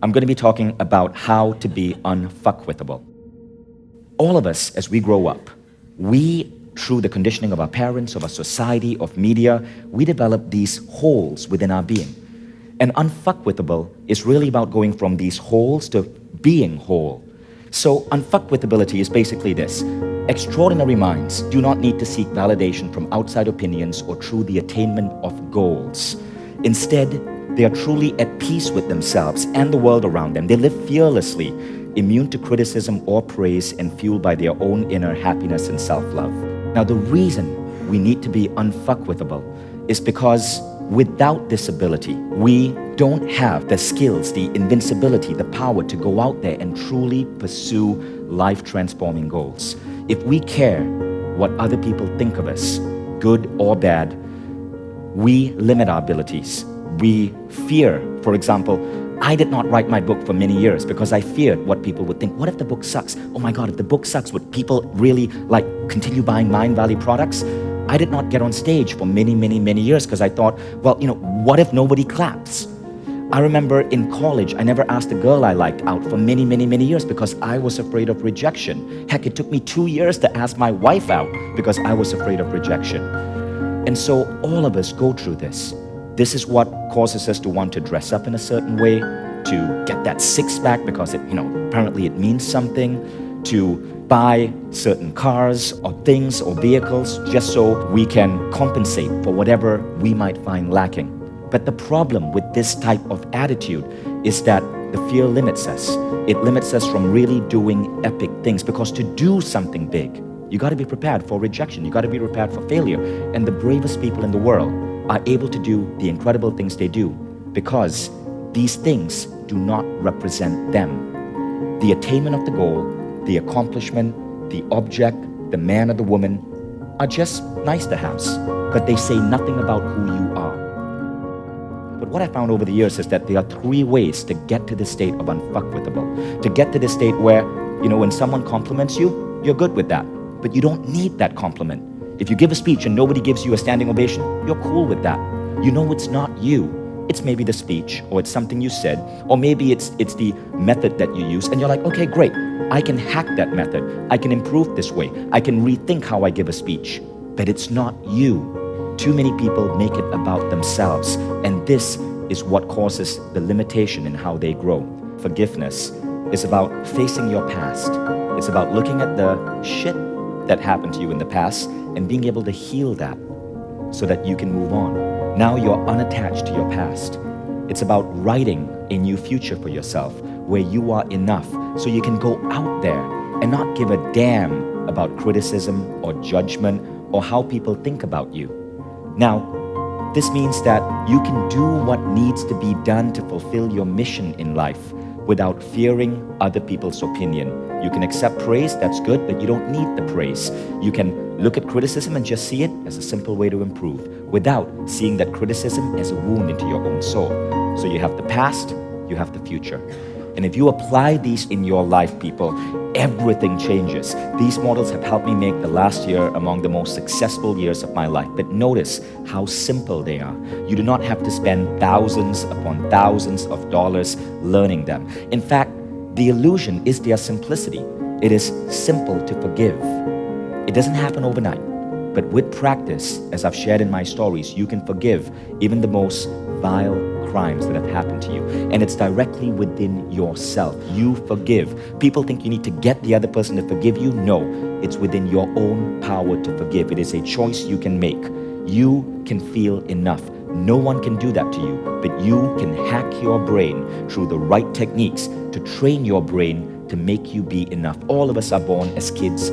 I'm going to be talking about how to be unfuckwithable. All of us, as we grow up, through the conditioning of our parents, of our society, of media, we develop these holes within our being. And unfuckwithable is really about going from these holes to being whole. So unfuckwithability is basically this. Extraordinary minds do not need to seek validation from outside opinions or through the attainment of goals. Instead, they are truly at peace with themselves and the world around them. They live fearlessly, immune to criticism or praise, and fueled by their own inner happiness and self-love. Now, the reason we need to be unfuckwithable is because without this ability, we don't have the skills, the invincibility, the power to go out there and truly pursue life-transforming goals. If we care what other people think of us, good or bad, we limit our abilities. We fear, for example, I did not write my book for many years because I feared what people would think. What if the book sucks? Oh my God, if the book sucks, would people really continue buying Mindvalley products? I did not get on stage for many years because I thought, well, what if nobody claps? I remember in college, I never asked a girl I liked out for many years because I was afraid of rejection. Heck, it took me 2 years to ask my wife out because I was afraid of rejection. And so all of us go through this. This is what causes us to want to dress up in a certain way, to get that six-pack because apparently it means something, to buy certain cars or things or vehicles just so we can compensate for whatever we might find lacking. But the problem with this type of attitude is that the fear limits us. It limits us from really doing epic things, because to do something big, you got to be prepared for rejection. You got to be prepared for failure. And the bravest people in the world are able to do the incredible things they do because these things do not represent them. The attainment of the goal, the accomplishment, the object, the man or the woman are just nice to haves, but they say nothing about who you are. But what I found over the years is that there are 3 ways to get to the state of unfuckwithable. To get to the state where, when someone compliments you, you're good with that, but you don't need that compliment. If you give a speech and nobody gives you a standing ovation, you're cool with that. It's not you. It's maybe the speech, or it's something you said, or maybe it's the method that you use, and you're like, okay, great. I can hack that method. I can improve this way. I can rethink how I give a speech. But it's not you. Too many people make it about themselves, and this is what causes the limitation in how they grow. Forgiveness is about facing your past. It's about looking at the shit that happened to you in the past and being able to heal that so that you can move on. Now you're unattached to your past. It's about writing a new future for yourself where you are enough so you can go out there and not give a damn about criticism or judgment or how people think about you. Now, this means that you can do what needs to be done to fulfill your mission in life without fearing other people's opinion. You can accept praise, that's good, but you don't need the praise. You can look at criticism and just see it as a simple way to improve without seeing that criticism as a wound into your own soul. So you have the past, you have the future. And if you apply these in your life, people, everything changes. These models have helped me make the last year among the most successful years of my life. But notice how simple they are. You do not have to spend thousands upon thousands of dollars learning them. In fact, the illusion is their simplicity. It is simple to forgive. It doesn't happen overnight. But with practice, as I've shared in my stories, you can forgive even the most vile crimes that have happened to you. And it's directly within yourself. You forgive. People think you need to get the other person to forgive you. No, it's within your own power to forgive. It is a choice you can make. You can feel enough. No one can do that to you, but you can hack your brain through the right techniques to train your brain to make you be enough. All of us are born as kids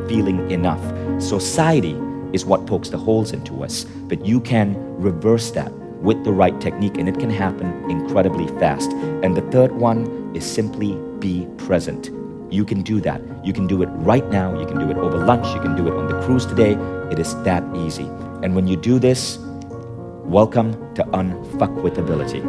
feeling enough. Society is what pokes the holes into us, but you can reverse that with the right technique, and it can happen incredibly fast. And the third one is simply be present. You can do that. You can do it right now. You can do it over lunch. You can do it on the cruise today. It is that easy. And when you do this, welcome to unfuckwithability.